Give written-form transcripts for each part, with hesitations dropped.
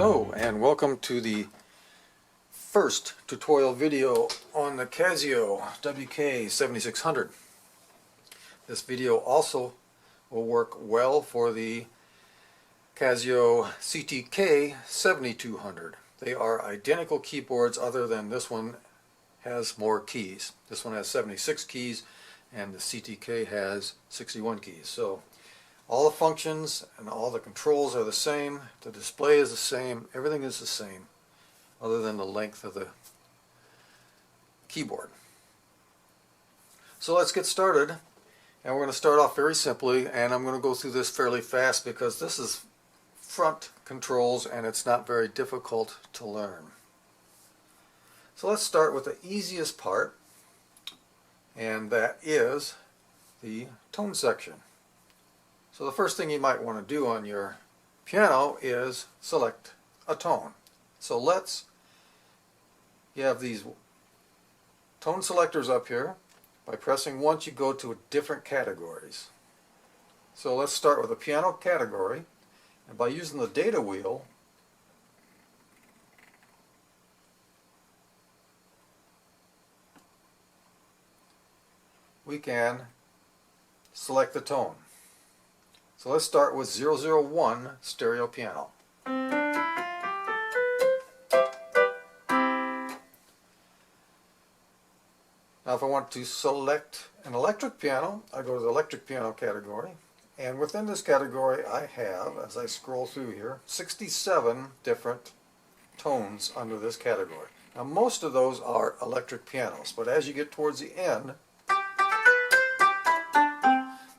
Hello and welcome to the first tutorial video on the Casio WK7600. This video also will work well for the Casio CTK7200. They are identical keyboards other than this one has more keys. This one has 76 keys and the CTK has 61 keys. So all the functions and all the controls are the same, the display is the same, everything is the same other than the length of the keyboard. So let's get started, and we're going to start off very simply, and I'm going to go through this fairly fast because this is front controls and it's not very difficult to learn. So let's start with the easiest part, and that is the tone section. So the first thing you might want to do on your piano is select a tone. So you have these tone selectors up here. By pressing once you go to different categories. So let's start with the piano category, and by using the data wheel we can select the tone. So let's start with 001 stereo piano. Now if I want to select an electric piano, I go to the electric piano category, and within this category I have, as I scroll through here, 67 different tones under this category. Now most of those are electric pianos, but as you get towards the end,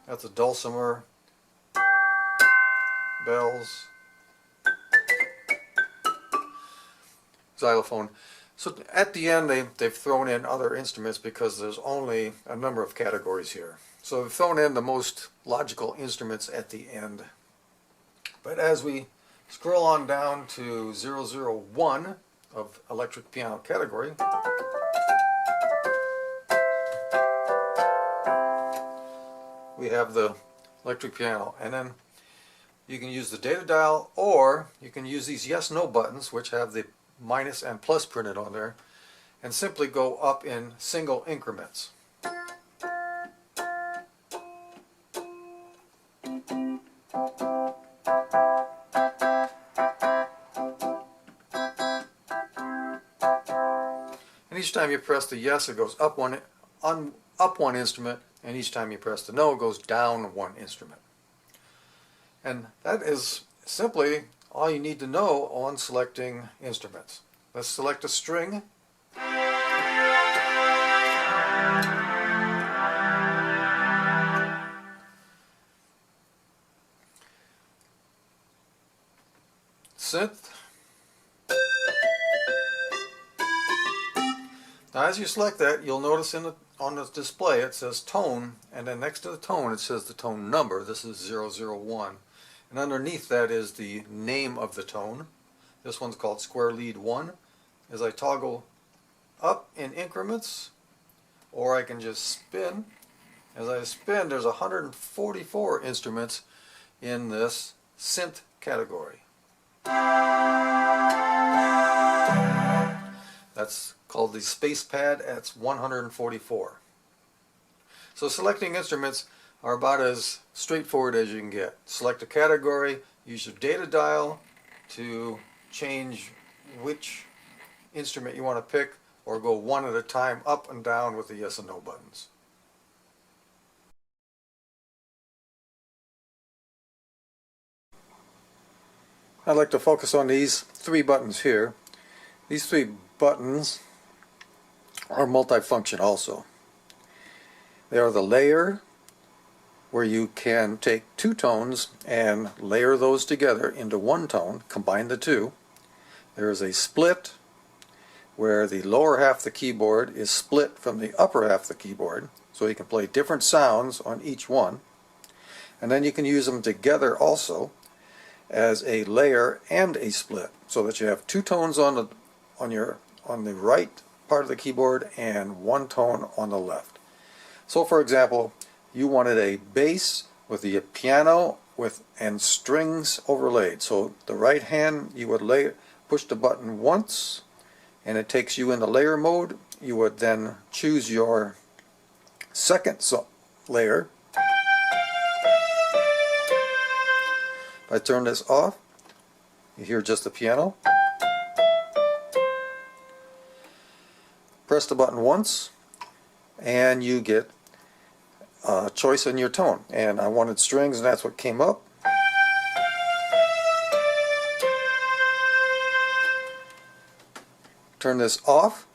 that's a dulcimer, bells, xylophone. So at the end they've thrown in other instruments because there's only a number of categories here. So they've thrown in the most logical instruments at the end. But as we scroll on down to 001 of electric piano category, we have the electric piano, and then you can use the data dial, or you can use these yes/no buttons, which have the minus and plus printed on there, and simply go up in single increments. And each time you press the yes, it goes up one instrument, and each time you press the no, it goes down one instrument. And that is simply all you need to know on selecting instruments. Let's select a string. Synth. Now as you select that, you'll notice on the display it says tone, and then next to the tone it says the tone number. This is 001. And underneath that is the name of the tone. This one's called Square Lead 1. As I toggle up in increments, or I can just spin. As I spin, there's 144 instruments in this synth category. That's called the space pad. That's 144. So selecting instruments are about as straightforward as you can get. Select a category, use your data dial to change which instrument you want to pick, or go one at a time up and down with the yes and no buttons. I'd like to focus on these three buttons here. These three buttons are multifunction also. They are the layer, where you can take two tones and layer those together into one tone, combine the two. There is a split, where the lower half of the keyboard is split from the upper half of the keyboard, so you can play different sounds on each one. And then you can use them together also as a layer and a split, so that you have two tones on the right part of the keyboard and one tone on the left. So for example, you wanted a bass with the piano and strings overlaid. So the right hand, you would push the button once and it takes you into layer mode. You would then choose your second layer. If I turn this off, you hear just the piano. Press the button once and you get a choice in your tone. And I wanted strings and that's what came up. Turn this off.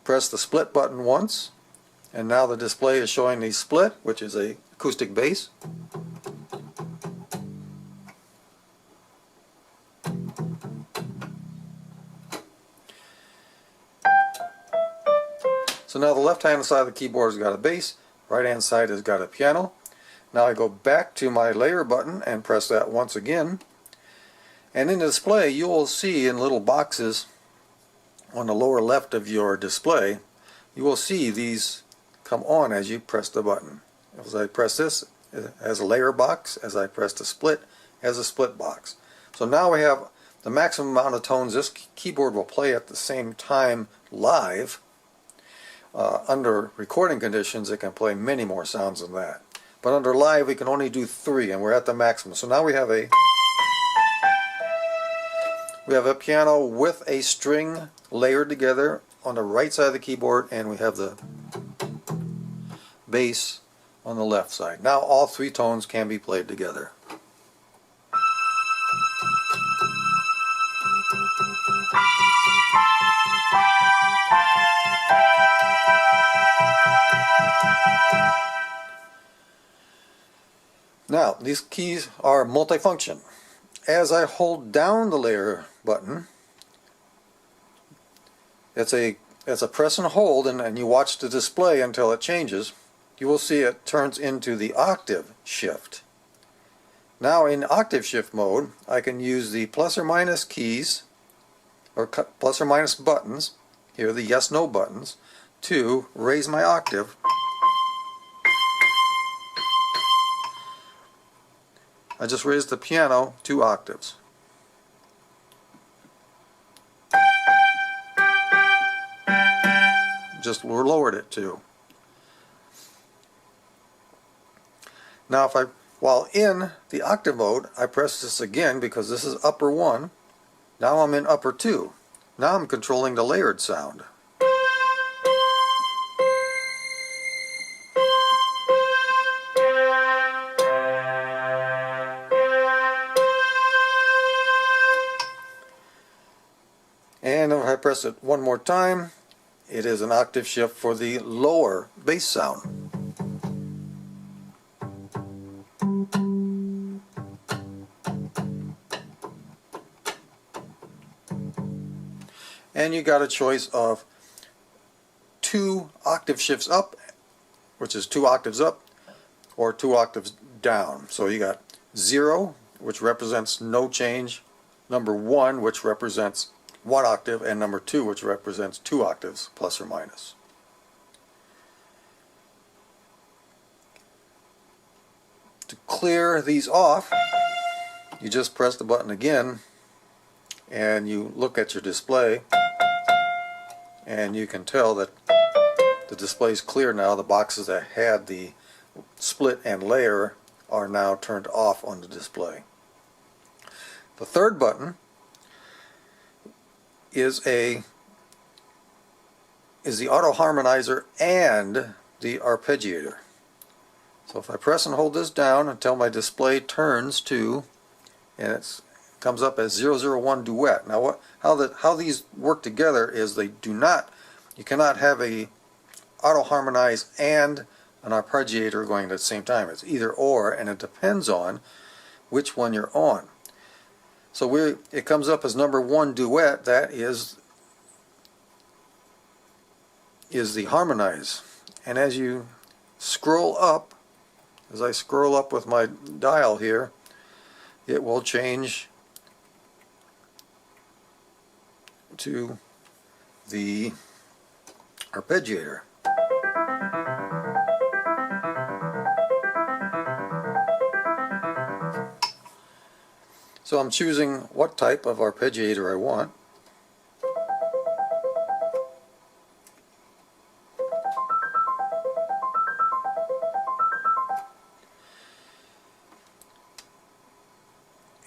Press the split button once and now the display is showing the split, which is a acoustic bass. So now the left hand side of the keyboard has got a bass, right hand side has got a piano. Now I go back to my layer button and press that once again. And in the display you will see in little boxes on the lower left of your display, you will see these come on as you press the button. As I press this as a layer box, as I press the split as a split box. So now we have the maximum amount of tones this keyboard will play at the same time live. Under recording conditions it can play many more sounds than that. But under live we can only do 3 and we're at the maximum. So now we have a piano with a string layered together on the right side of the keyboard, and we have the bass on the left side. Now all 3 tones can be played together. Now these keys are multifunction. As I hold down the layer button, it's a press and hold, and you watch the display until it changes. You will see it turns into the octave shift. Now in octave shift mode I can use the plus or minus keys, or plus or minus buttons, here the yes no buttons, to raise my octave. I just raised the piano 2 octaves. Just lowered it 2. Now while in the octave mode, I press this again because this is upper 1. Now I'm in upper 2. Now I'm controlling the layered sound. And if I press it one more time, it is an octave shift for the lower bass sound. And you got a choice of 2 octave shifts up, which is 2 octaves up, or 2 octaves down. So you got 0, which represents no change, number 1, which represents 1 octave, and number 2, which represents 2 octaves plus or minus. To clear these off, you just press the button again and you look at your display, and you can tell that the display is clear now. The boxes that had the split and layer are now turned off on the display. The third button is the auto harmonizer and the arpeggiator. So if I press and hold this down until my display turns to, and it comes up as 001 duet. Now how these work together is you cannot have a auto harmonize and an arpeggiator going at the same time. It's either or, and it depends on which one you're on. So it comes up as number 1 duet. That is the harmonize. And as you scroll up, as I scroll up with my dial here, it will change to the arpeggiator. So I'm choosing what type of arpeggiator I want.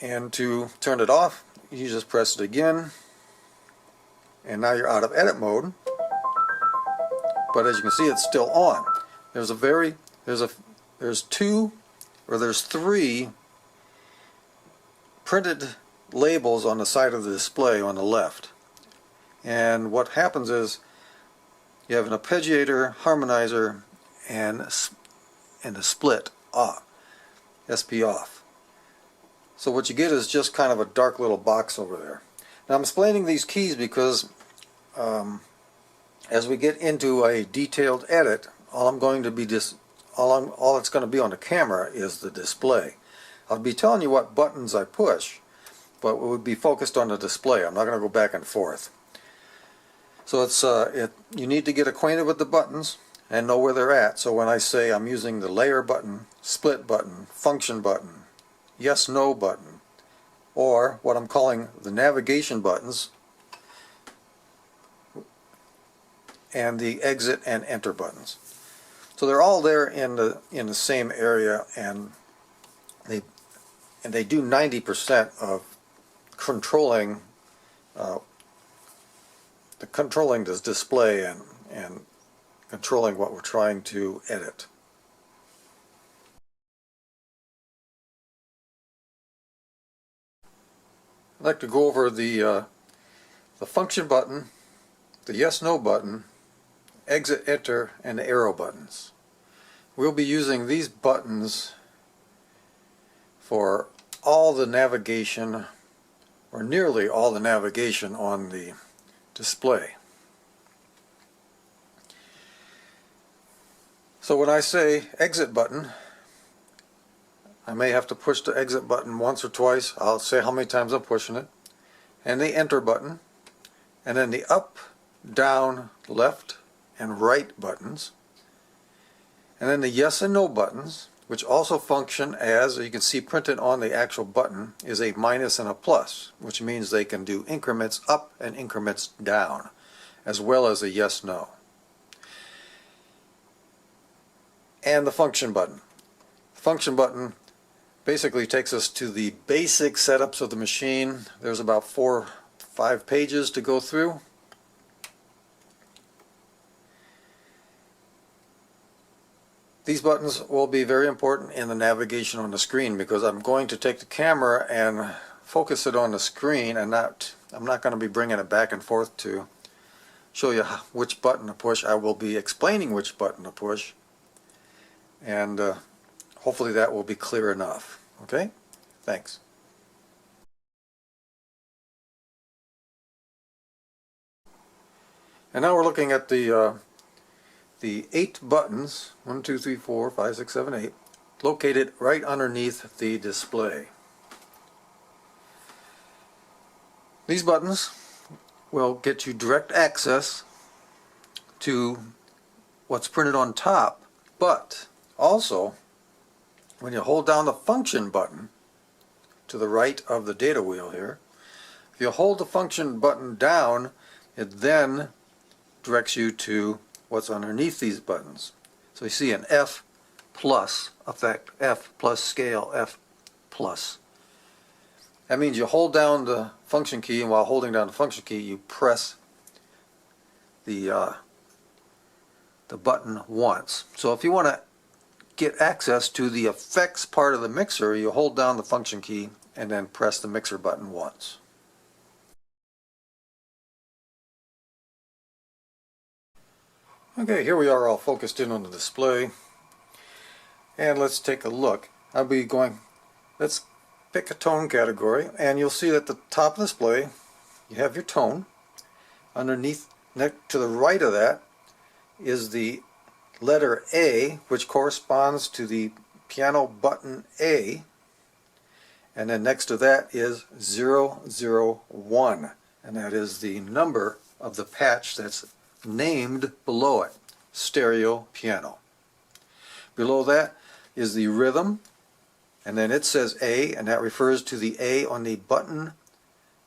And to turn it off, you just press it again, and now you're out of edit mode. But as you can see, it's still on. There's three printed labels on the side of the display on the left. And what happens is you have an arpeggiator, harmonizer, and a split off, SP off. So what you get is just kind of a dark little box over there. Now I'm explaining these keys because as we get into a detailed edit, all it's going to be on the camera is the display. I'll be telling you what buttons I push, but it would be focused on the display. I'm not going to go back and forth. So you need to get acquainted with the buttons and know where they're at. So when I say I'm using the layer button, split button, function button, yes no button, or what I'm calling the navigation buttons and the exit and enter buttons. So they're all there in the same area, and they do 90% of controlling this display and controlling what we're trying to edit. I'd like to go over the function button, the yes no button, exit enter, and the arrow buttons. We'll be using these buttons for all the navigation, or nearly all the navigation on the display. So when I say exit button, I may have to push the exit button once or twice. I'll say how many times I'm pushing it. And the enter button, and then the up, down, left, and right buttons, and then the yes and no buttons, which also function as, you can see printed on the actual button, is a minus and a plus, which means they can do increments up and increments down, as well as a yes no. And the function button. The function button basically takes us to the basic setups of the machine. There's about 4 or 5 pages to go through. These buttons will be very important in the navigation on the screen, because I'm going to take the camera and focus it on the screen, and I'm not going to be bringing it back and forth to show you which button to push. I will be explaining which button to push, and hopefully that will be clear enough. Okay? Thanks. And now we're looking at the 8 buttons, 1, 2, 3, 4, 5, 6, 7, 8, located right underneath the display. These buttons will get you direct access to what's printed on top, but also when you hold down the function button to the right of the data wheel here, if you hold the function button down, it then directs you to what's underneath these buttons. So you see an F plus effect, F plus scale, F plus. That means you hold down the function key, and while holding down the function key, you press the button once. So if you want to get access to the effects part of the mixer, you hold down the function key and then press the mixer button once. Okay, here we are all focused in on the display, and let's take a look. Let's pick a tone category, and you'll see that at the top of the display you have your tone. Underneath, to the right of that, is the letter A, which corresponds to the piano button A, and then next to that is 001, and that is the number of the patch that's named below it, stereo piano. Below that is the rhythm, and then it says A, and that refers to the A on the button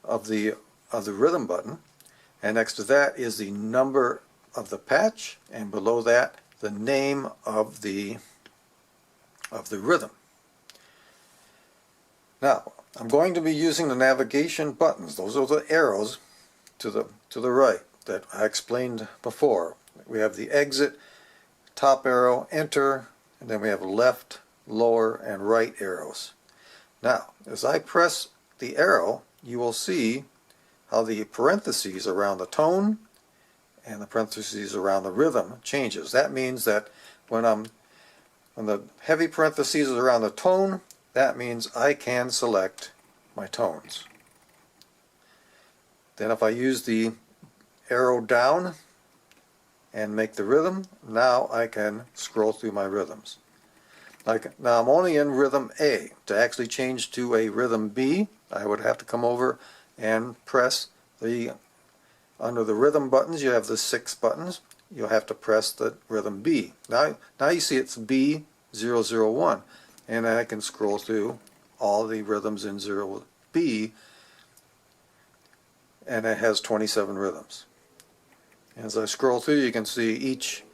of the rhythm button, and next to that is the number of the patch, and below that the name of the rhythm. Now I'm going to be using the navigation buttons. Those are the arrows to the right that I explained before. We have the exit, top arrow, enter, and then we have left, lower, and right arrows. Now, as I press the arrow, you will see how the parentheses around the tone and the parentheses around the rhythm changes. That means that when the heavy parentheses is around the tone, that means I can select my tones. Then if I use the arrow down and make the rhythm, now I can scroll through my rhythms. Now I'm only in rhythm A. To actually change to a rhythm B, I would have to come over and press under the rhythm buttons. You have the 6 buttons. You'll have to press the rhythm B. Now you see it's B001, and I can scroll through all the rhythms in 0B, and it has 27 rhythms. As I scroll through, you can see each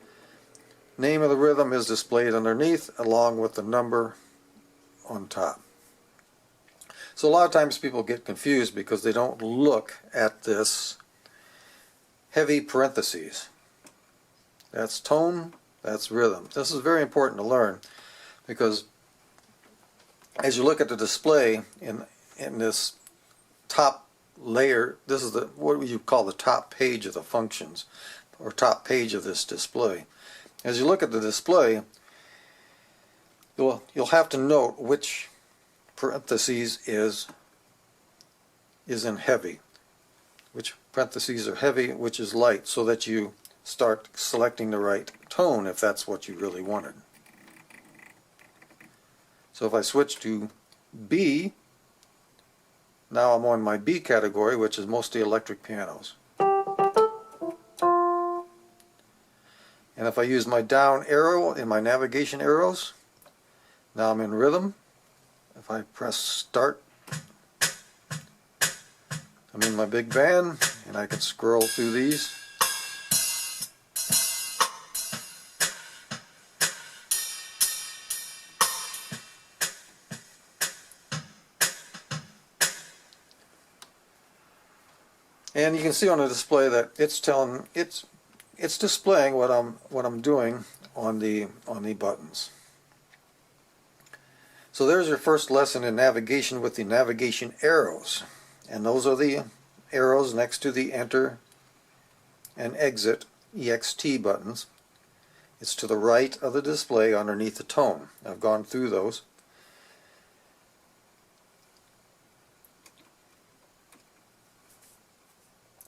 name of the rhythm is displayed underneath along with the number on top. So a lot of times people get confused because they don't look at this heavy parentheses. That's tone, that's rhythm. This is very important to learn because as you look at the display in this top layer, this is what you call the top page of the functions, or top page of this display. As you look at the display, you'll have to note which parentheses is in heavy, which parentheses are heavy, which is light, so that you start selecting the right tone if that's what you really wanted. So if I switch to B, now I'm on my B category, which is mostly electric pianos. And if I use my down arrow in my navigation arrows, now I'm in rhythm. If I press start, I'm in my big band, and I can scroll through these. And you can see on the display that it's displaying what I'm doing on the buttons. So there's your first lesson in navigation with the navigation arrows, and those are the arrows next to the enter and exit EXT buttons. It's to the right of the display underneath the tone. I've gone through those.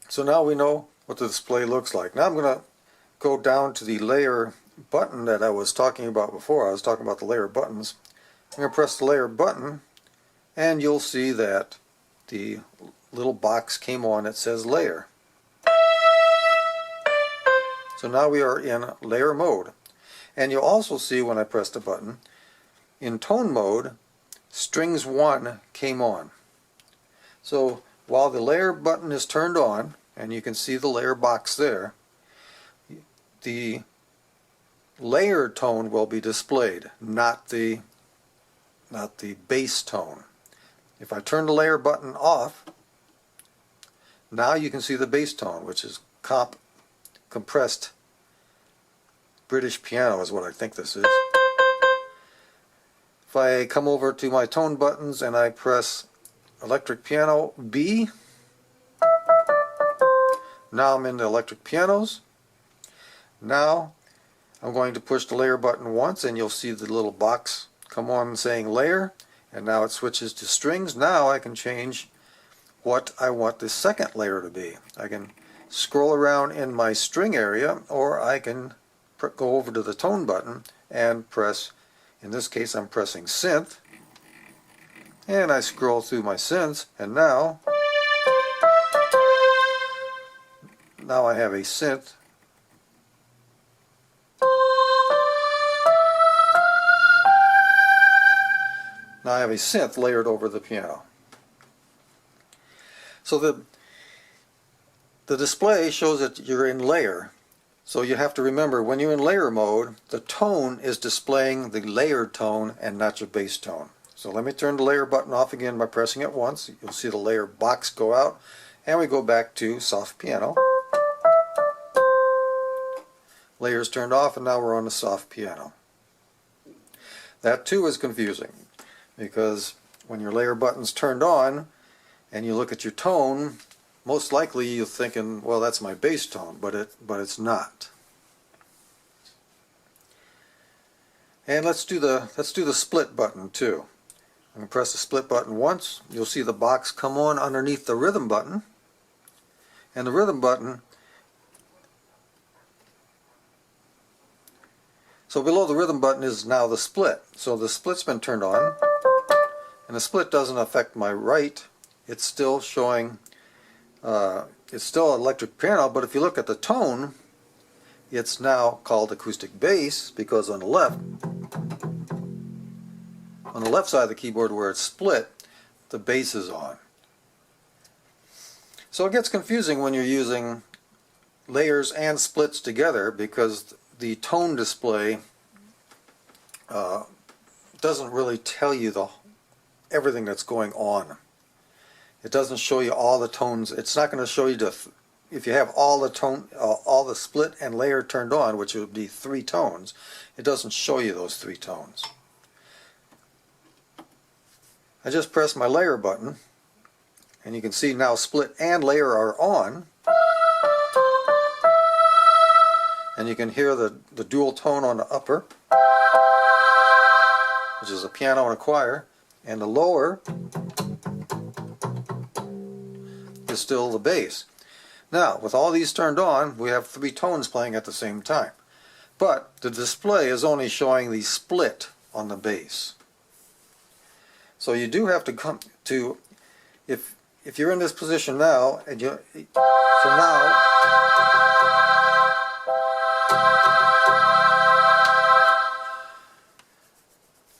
So now we know what the display looks like. Now I'm going to go down to the layer button that I was talking about before. I was talking about the layer buttons. I'm going to press the layer button, and you'll see that the little box came on that says layer. So now we are in layer mode. And you'll also see when I press the button, in tone mode, strings 1 came on. So while the layer button is turned on, and you can see the layer box there, the layer tone will be displayed, not the bass tone. If I turn the layer button off, now you can see the bass tone, which is compressed British piano is what I think this is. If I come over to my tone buttons and I press electric piano B, now I'm in the electric pianos. Now I'm going to push the layer button once, and you'll see the little box come on saying layer, and now it switches to strings. Now I can change what I want the second layer to be. I can scroll around in my string area, or I can go over to the tone button and press, in this case I'm pressing synth, and I scroll through my synths, and now I have a synth Now I have a synth layered over the piano. So the display shows that you're in layer. So you have to remember, when you're in layer mode, the tone is displaying the layered tone and not your bass tone. So let me turn the layer button off again by pressing it once. You'll see the layer box go out, and we go back to soft piano. Layers turned off, and now we're on the soft piano. That too is confusing, because when your layer button's turned on and you look at your tone, most likely you're thinking, well, that's my bass tone, but it's not. And let's do the split button too. I'm going to press the split button once. You'll see the box come on underneath the rhythm button, and the rhythm button, so below the rhythm button is now the split. So the split's been turned on, and the split doesn't affect my right. It's still showing, it's still electric piano, but if you look at the tone, it's now called acoustic bass, because on the left side of the keyboard where it's split, the bass is on. So it gets confusing when you're using layers and splits together, because the tone display doesn't really tell you everything that's going on. It doesn't show you all the tones. It's not going to show you if you have all the split and layer turned on, which would be 3 tones. It doesn't show you those 3 tones. I just press my layer button, and you can see now split and layer are on, and you can hear the dual tone on the upper, which is a piano and a choir, and the lower is still the bass. Now, with all these turned on, we have 3 tones playing at the same time, but the display is only showing the split on the bass. So you do have to come to, if you're in this position now, and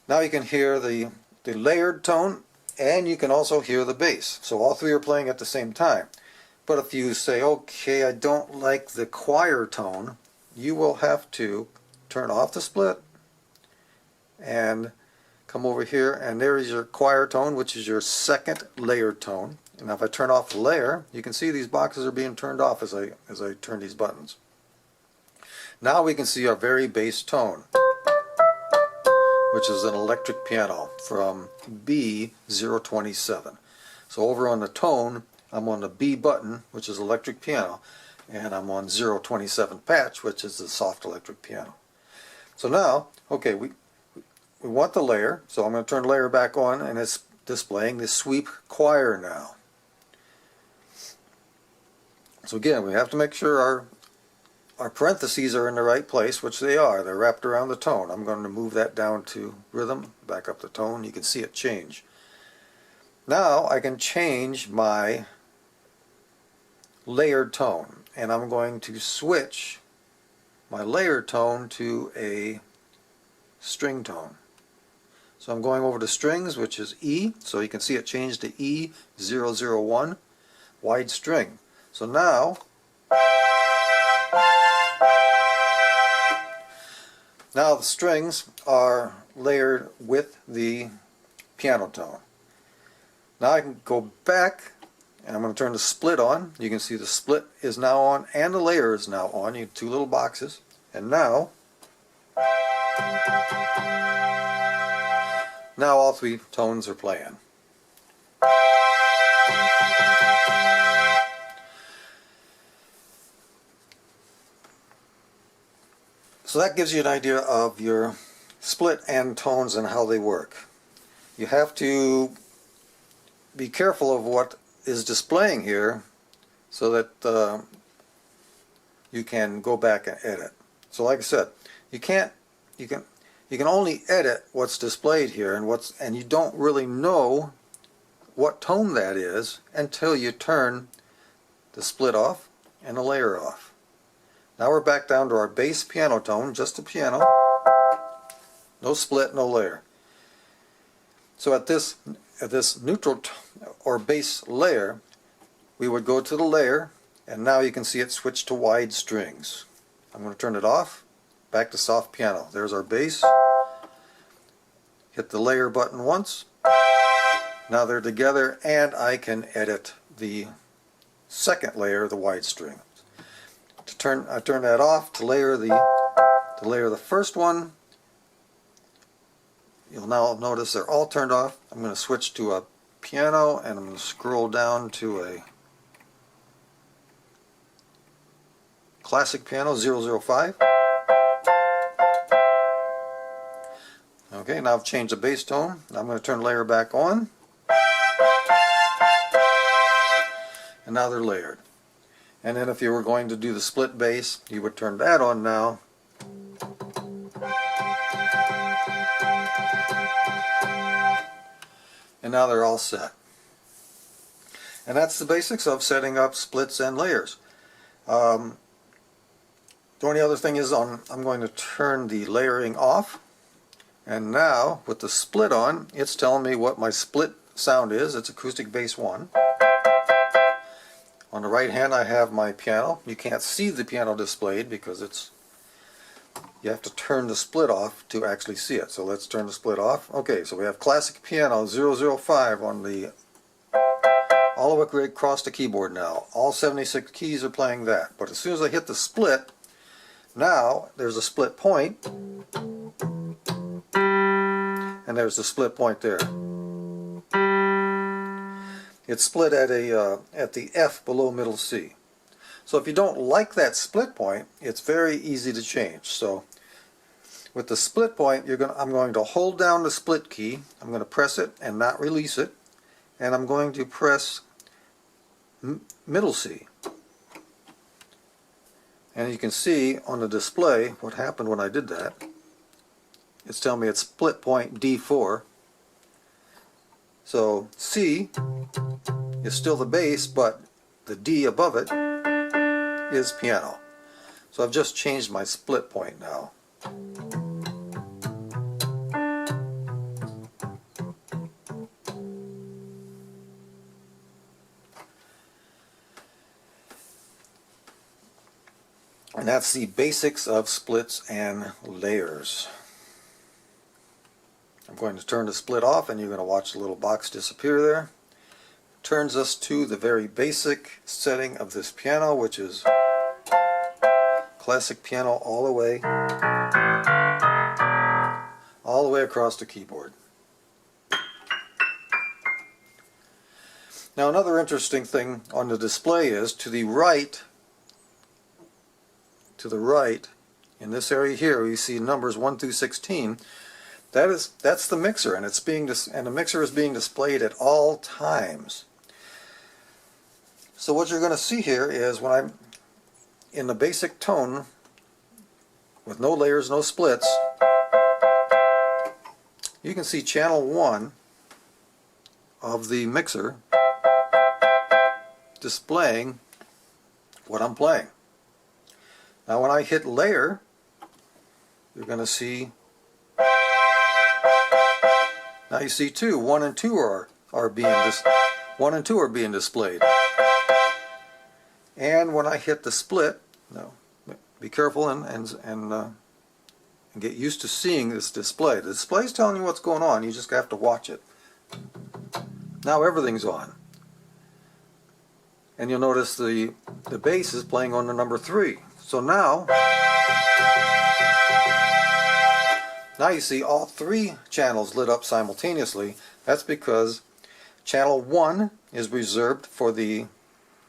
now you can hear the layered tone, and you can also hear the bass. So all 3 are playing at the same time. But if you say, okay, I don't like the choir tone, you will have to turn off the split and come over here, and there is your choir tone, which is your second layered tone. And now if I turn off the layer, you can see these boxes are being turned off as I turn these buttons. Now we can see our very bass tone, which is an electric piano from B027. So over on the tone, I'm on the B button, which is electric piano, and I'm on 027 patch, which is the soft electric piano. So now, okay, we want the layer, so I'm going to turn the layer back on, and it's displaying the sweep choir now. So again, we have to make sure our parentheses are in the right place, which they are. They're wrapped around the tone. I'm going to move that down to rhythm, back up the tone. You can see it change. Now I can change my layered tone, and I'm going to switch my layered tone to a string tone. So I'm going over to strings, which is E, so you can see it changed to E001, wide string. So now the strings are layered with the piano tone. Now I can go back, and I'm going to turn the split on. You can see the split is now on and the layer is now on. You have 2 little boxes, and now all 3 tones are playing. So that gives you an idea of your split and tones and how they work. You have to be careful of what is displaying here so that you can go back and edit. So like I said, you can only edit what's displayed here, and you don't really know what tone that is until you turn the split off and the layer off. Now we're back down to our bass piano tone, just a piano, no split, no layer. So at this neutral or bass layer, we would go to the layer, and now you can see it switch to wide strings. I'm going to turn it off, back to soft piano. There's our bass. Hit the layer button once. Now they're together, and I can edit the second layer, the wide string. I turn that off to layer the first one. You'll now notice they're all turned off. I'm going to switch to a piano, and I'm going to scroll down to a classic piano 005. Okay, now I've changed the bass tone. I'm going to turn layer back on, and now they're layered. And then if you were going to do the split bass, you would turn that on now. And now they're all set. And that's the basics of setting up splits and layers. The only other thing is I'm going to turn the layering off. And now with the split on, it's telling me what my split sound is. It's acoustic bass 1. On the right hand I have my piano. You can't see the piano displayed because you have to turn the split off to actually see it. So let's turn the split off. Okay, so we have classic piano 005 on the all the way across the keyboard now. All 76 keys are playing that. But as soon as I hit the split, now there's a split point, and there's the split point there. It's split at the F below middle C. So if you don't like that split point, it's very easy to change. So with the split point, I'm going to hold down the split key. I'm going to press it and not release it, and I'm going to press middle C. And you can see on the display what happened when I did that. It's telling me it's split point D4. So C is still the bass, but the D above it is piano. So I've just changed my split point now. And that's the basics of splits and layers. I'm going to turn the split off, and you're going to watch the little box disappear there. Turns us to the very basic setting of this piano, which is classic piano all the way across the keyboard. Now another interesting thing on the display is to the right in this area here you see numbers 1 through 16. That's the mixer, and the mixer is being displayed at all times. So what you're going to see here is when I'm in the basic tone with no layers, no splits, you can see channel 1 of the mixer displaying what I'm playing. Now when I hit layer, you're going to see, now you see 2, 1 and 2 are being displayed. And when I hit the split, no, be careful and get used to seeing this display. The display is telling you what's going on. You just have to watch it. Now everything's on. And you'll notice the bass is playing on the number 3. So now you see all 3 channels lit up simultaneously. That's because channel 1 is reserved for the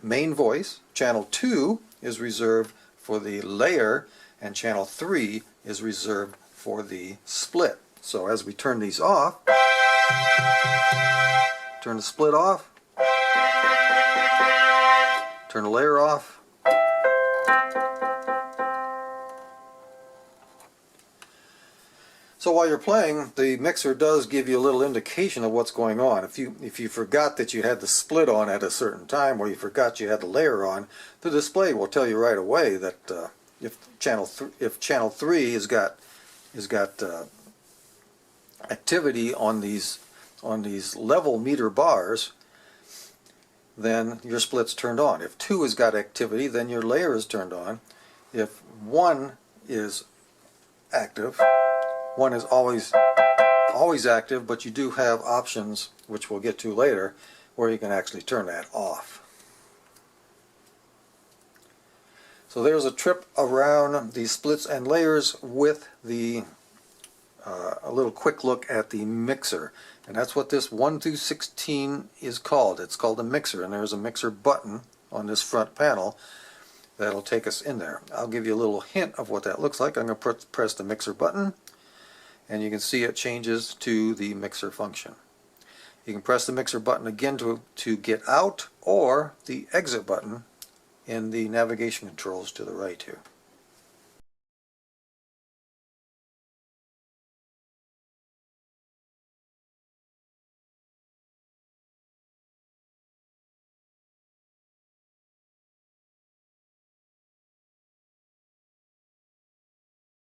main voice, channel 2 is reserved for the layer, and channel 3 is reserved for the split. So as we turn these off, turn the split off, turn the layer off, so while you're playing, the mixer does give you a little indication of what's going on. If you forgot that you had the split on at a certain time, or you forgot you had the layer on, the display will tell you right away that if channel 3 has got activity on these on these level meter bars, then your split's turned on. If 2 has got activity, then your layer is turned on. If 1 is active, 1 is always active, but you do have options, which we'll get to later, where you can actually turn that off. So there's a trip around the splits and layers with the a little quick look at the mixer, and that's what this 1 through 16 is called. It's called a mixer, and there's a mixer button on this front panel that'll take us in there. I'll give you a little hint of what that looks like. I'm going to press the mixer button, and you can see it changes to the mixer function. You can press the mixer button again to get out, or the exit button in the navigation controls to the right here.